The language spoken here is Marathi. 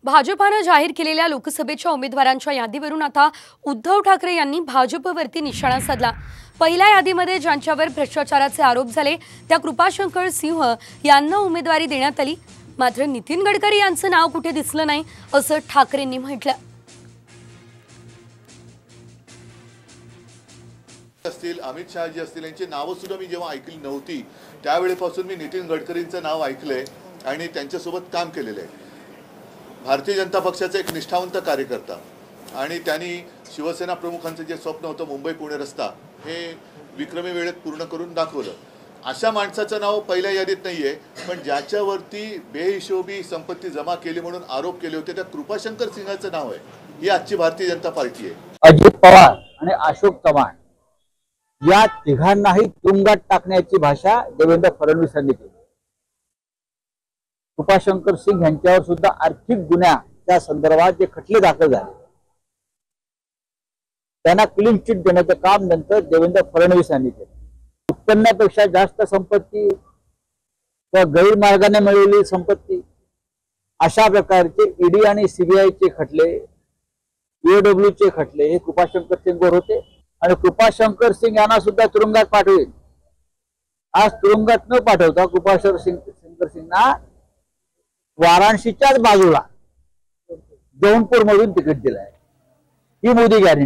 भाजपाने जाहीर केलेल्या लोकसभेच्या उमेदवारांच्या यादीवरून आता उद्धव ठाकरे यांनी भाजपवरती निशाणा साधला। पहिल्या यादीमध्ये ज्यांच्यावर भ्रष्टाचाराचे आरोप झाले त्या कृपाशंकर सिंह यांना उमेदवारी देण्यात आली, मात्र नितीन गडकरी यांचं नाव कुठे दिसलं नाही असं ठाकरेंनी म्हटलं। अमित शहाजी असतील यांची नावं सुद्धा मी जेव्हा ऐकली नव्हती त्यावेळेपासून मी नितीन गडकरींचं नाव ऐकलंय आणि त्यांच्यासोबत काम केलेलं आहे। भारतीय जनता पक्षाचा एक निष्ठावंत कार्यकर्ता आणि त्यांनी शिवसेना प्रमुखांचं जे स्वप्न होतं मुंबई पुणे रस्ता हे विक्रमी वेळेत पूर्ण करून दाखवलं। अशा माणसाचं नाव पहिल्या यादीत नाहीये, पण ज्याच्यावरती बेहिशोबी संपत्ती जमा केली म्हणून आरोप केले होते त्या कृपाशंकर सिंहाचं नाव आहे। ही आजची भारतीय जनता पार्टी आहे। अजित पवार आणि अशोक चव्हाण या तिघांनाही तुरुंगात टाकण्याची भाषा देवेंद्र फडणवीसांनी केली। कृपाशंकर सिंह यांच्यावर सुद्धा आर्थिक गुन्ह्याच्या संदर्भात जे खटले दाखल झाले त्यांना क्लीन चिट देण्याचं काम नंतर देवेंद्र फडणवीस यांनी केलं। उत्पन्नापेक्षा जास्त संपत्ती व गैरमार्गाने मिळवलेली संपत्ती अशा प्रकारचे ईडी आणि सीबीआयचे खटले, ईओडब्ल्यू चे खटले हे कृपाशंकर सिंहवर होते आणि कृपाशंकर सिंह यांना सुद्धा तुरुंगात पाठवेल। आज तुरुंगात न पाठवता कृपाशंकर सिंहना वाराणसीच्याच बाजूला जौनपूर मधून तिकीट दिलंय। ही मोदी गॅरंटी।